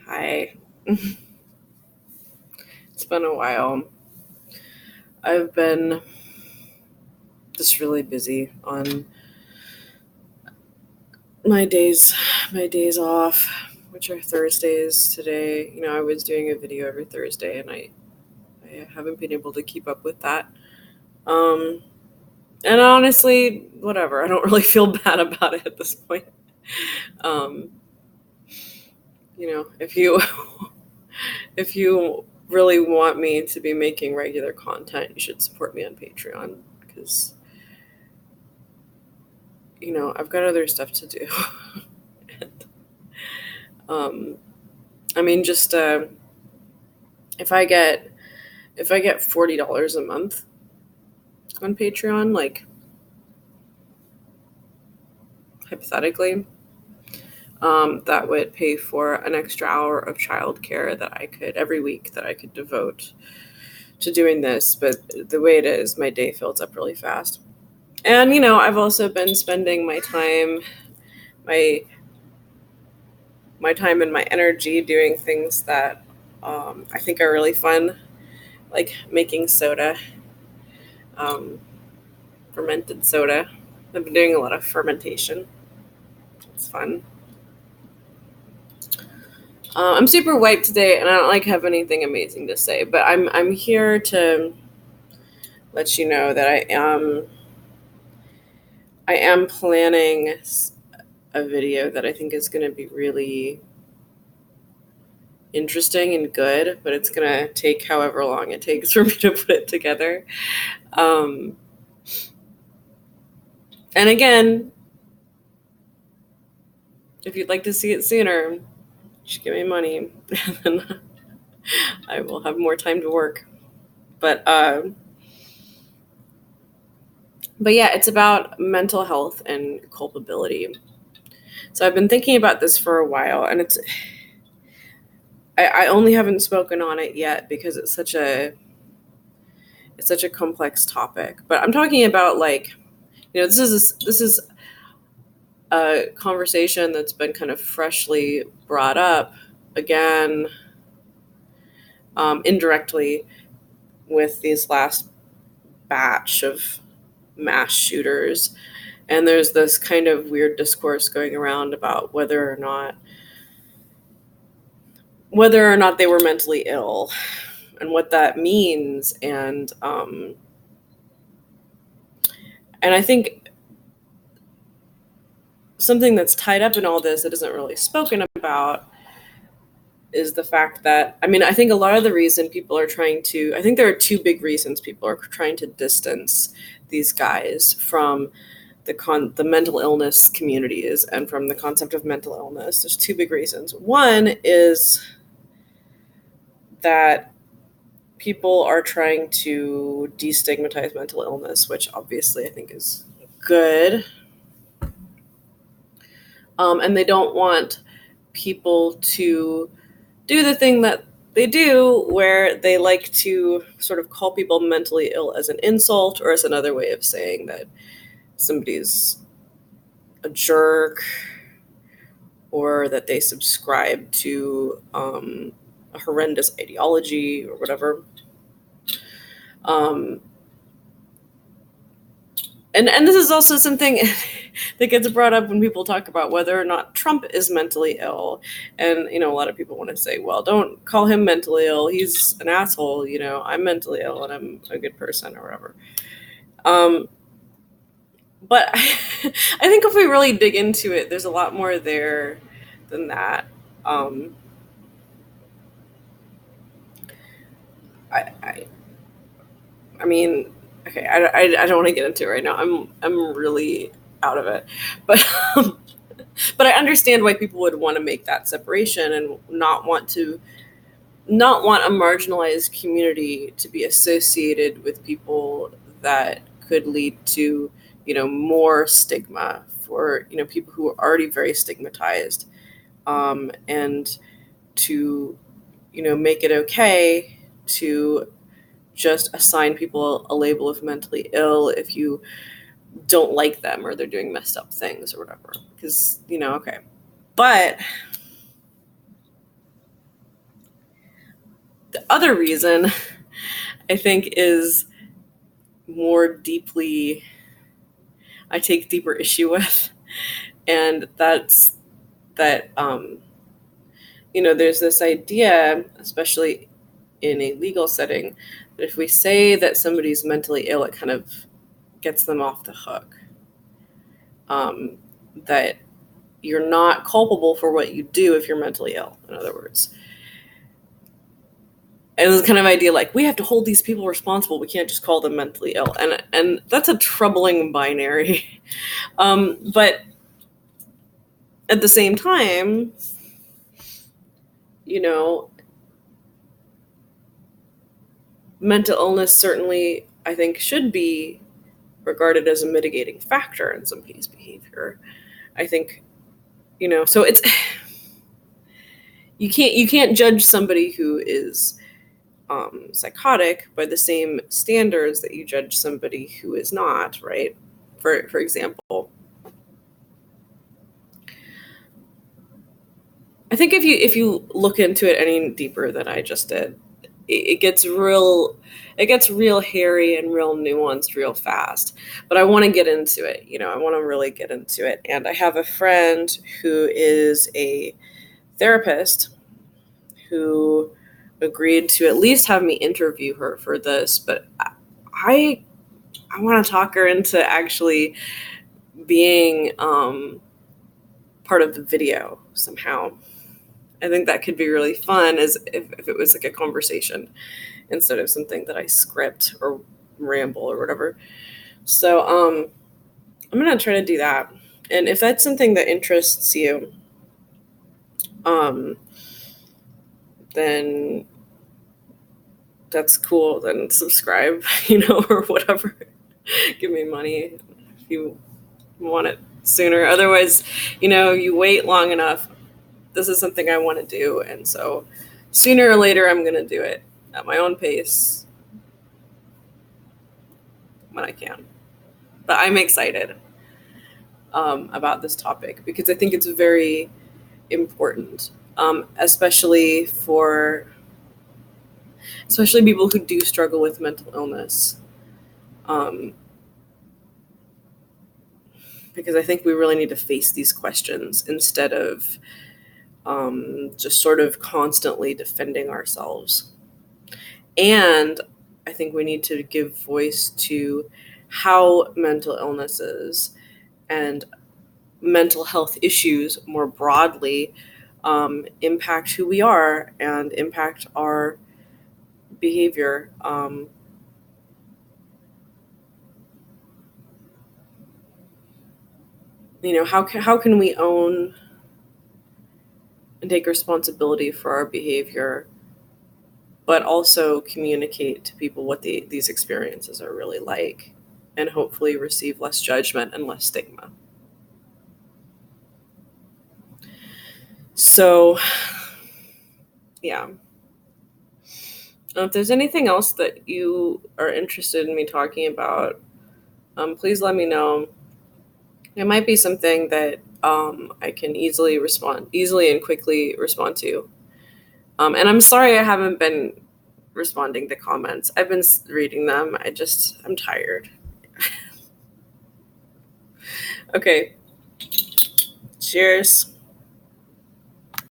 Hi. It's been a while. I've been just really busy on my days off, which are Thursdays today. I was doing a video every Thursday and I haven't been able to keep up with that. Um and honestly, whatever. I don't really feel bad about it at this point. Um, if you if you really want me to be making regular content, you should support me on Patreon because I've got other stuff to do. And, I mean, just if I get $40 a month on Patreon, like hypothetically, that would pay for an extra hour of childcare that I could every week that I could devote to doing this. But the way it is, my day fills up really fast. And I've also been spending my my time and my energy doing things that I think are really fun, like making soda, um, fermented soda. I've been doing a lot of fermentation. It's fun. I'm super wiped today, and I don't have anything amazing to say, but I'm here to let you know that I am planning a video that I think is going to be really interesting and good, but it's going to take however long it takes for me to put it together. Um, and again, if you'd like to see it sooner, just give me money, and then I will have more time to work. But yeah, it's about mental health and culpability. So I've been thinking about this for a while, and I only haven't spoken on it yet because it's such a complex topic. But I'm talking about this is a conversation that's been kind of freshly brought up again, indirectly, with these last batch of mass shooters. And there's this kind of weird discourse going around about whether or not they were mentally ill and what that means. And I think something that's tied up in all this that isn't really spoken about is the fact that, I think a lot of the reason people are I think there are two big reasons people are trying to distance these guys from the mental illness communities and from the concept of mental illness. There's two big reasons. One is that people are trying to destigmatize mental illness, which obviously I think is good. And they don't want people to do the thing that they do, where they like to sort of call people mentally ill as an insult or as another way of saying that somebody's a jerk or that they subscribe to a horrendous ideology or whatever. And this is also something that gets brought up when people talk about whether or not Trump is mentally ill. And, a lot of people want to say, well, don't call him mentally ill. He's an asshole. I'm mentally ill and I'm a good person or whatever. But I think if we really dig into it, there's a lot more there than that. I mean, okay, I don't want to get into it right now. I'm really out of it, but but I understand why people would want to make that separation and not want a marginalized community to be associated with people that could lead to more stigma for people who are already very stigmatized, and to make it okay to just assign people a label of mentally ill if you don't like them or they're doing messed up things or whatever. Because, okay. But The other reason I think is more deeply, I take deeper issue with, and that's that, there's this idea, especially in a legal setting, that if we say that somebody's mentally ill, it kind of gets them off the hook. That you're not culpable for what you do if you're mentally ill, in other words. And this kind of idea like we have to hold these people responsible. We can't just call them mentally ill. And that's a troubling binary. But at the same time, mental illness certainly, I think, should be regarded as a mitigating factor in somebody's behavior. I think, so it's you can't judge somebody who is psychotic by the same standards that you judge somebody who is not, right? For example, I think if you look into it any deeper than I just did, it gets real hairy and real nuanced real fast. But I want to get into it. I want to really get into it. And I have a friend who is a therapist who agreed to at least have me interview her for this, but I want to talk her into actually being part of the video somehow. I think that could be really fun, as if it was like a conversation instead of something that I script or ramble or whatever. So I'm gonna try to do that, and if that's something that interests you, then that's cool. Then subscribe, or whatever. Give me money if you want it sooner. Otherwise, you wait long enough. This is something I want to do, and so sooner or later I'm going to do it at my own pace when I can. But I'm excited about this topic because I think it's very important, especially people who do struggle with mental illness. Because I think we really need to face these questions instead of just sort of constantly defending ourselves. And I think we need to give voice to how mental illnesses and mental health issues more broadly impact who we are and impact our behavior. How can we own and take responsibility for our behavior, but also communicate to people what these experiences are really like, and hopefully receive less judgment and less stigma. So, yeah. If there's anything else that you are interested in me talking about, please let me know. It might be something that I can easily and quickly respond to. And I'm sorry I haven't been responding to comments. I've been reading them. I'm tired. Okay. Cheers.